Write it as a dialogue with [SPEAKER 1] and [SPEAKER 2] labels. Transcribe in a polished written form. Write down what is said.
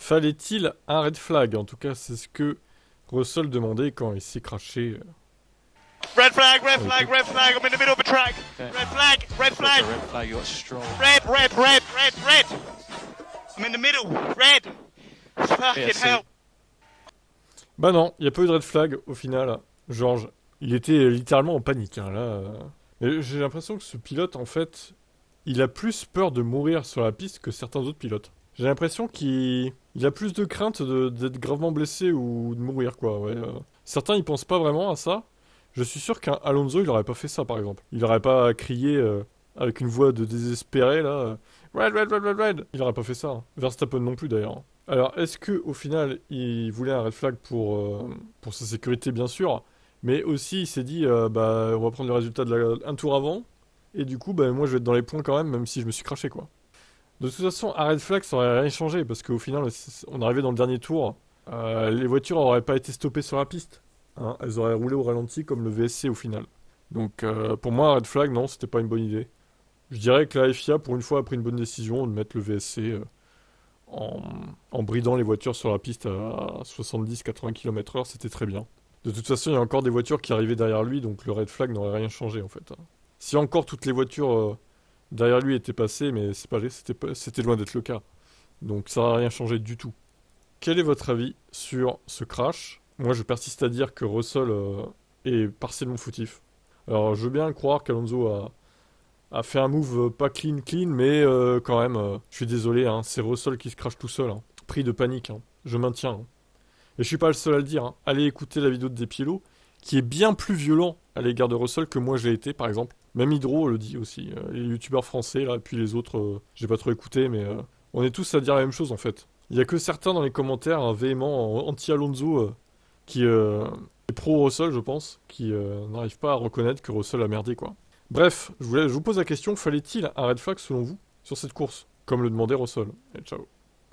[SPEAKER 1] Fallait-il un red flag? En tout cas, c'est ce que Russell demandait quand il s'est craché.
[SPEAKER 2] Red flag, red flag, red flag. I'm in the middle of a track.
[SPEAKER 3] Okay.
[SPEAKER 2] Red flag, red flag.
[SPEAKER 3] Red flag, you got Stroll.
[SPEAKER 2] Red, red, red, red, red. I'm in the middle. Red. Fucking
[SPEAKER 3] Yeah,
[SPEAKER 2] hell.
[SPEAKER 1] Bah non, il n'y a pas eu de red flag au final. George, il était littéralement en panique, hein, là. Mais j'ai l'impression que ce pilote, en fait, il a plus peur de mourir sur la piste que certains autres pilotes. J'ai l'impression qu'il a plus de crainte d'être gravement blessé ou de mourir, quoi. Ouais. Certains, ils pensent pas vraiment à ça. Je suis sûr qu'un Alonso, il aurait pas fait ça, par exemple. Il aurait pas crié avec une voix de désespéré, là. Red, red, red, red, red. Il aurait pas fait ça, hein. Verstappen non plus, d'ailleurs. Alors, est-ce que au final, il voulait un red flag pour sa sécurité, bien sûr, mais aussi il s'est dit, bah, on va prendre le résultat un tour avant, et du coup, bah, moi, je vais être dans les points quand même si je me suis craché, quoi. De toute façon, un red flag, ça aurait rien changé, parce qu'au final, on arrivait dans le dernier tour, les voitures n'auraient pas été stoppées sur la piste, hein. Elles auraient roulé au ralenti comme le VSC au final. Donc, pour moi, un red flag, non, c'était pas une bonne idée. Je dirais que la FIA, pour une fois, a pris une bonne décision de mettre le VSC en, en bridant les voitures sur la piste à 70-80 km/h, c'était très bien. De toute façon, il y a encore des voitures qui arrivaient derrière lui, donc le red flag n'aurait rien changé en fait, hein. Si encore toutes les voitures derrière lui étaient passées, mais c'était loin d'être le cas. Donc ça n'a rien changé du tout. Quel est votre avis sur ce crash? Moi, je persiste à dire que Russell est partiellement fautif. Alors, je veux bien croire qu'Alonso a fait un move pas clean clean, mais quand même, je suis désolé, hein, c'est Russell qui se crache tout seul, hein. Pris de panique, hein. Je maintiens, hein. Et je suis pas le seul à le dire, hein. Allez écouter la vidéo de Despiello, qui est bien plus violent à l'égard de Russell que moi je l'ai été, par exemple. Même Hydro le dit aussi. Les youtubeurs français, là, et puis les autres, j'ai pas trop écouté, mais on est tous à dire la même chose, en fait. Il y a que certains dans les commentaires, véhéments, anti-Alonso, qui est pro-Russell, je pense, qui n'arrivent pas à reconnaître que Russell a merdé, quoi. Bref, je vous pose la question, fallait-il un red flag selon vous sur cette course? Comme le demandait Russell. Et ciao.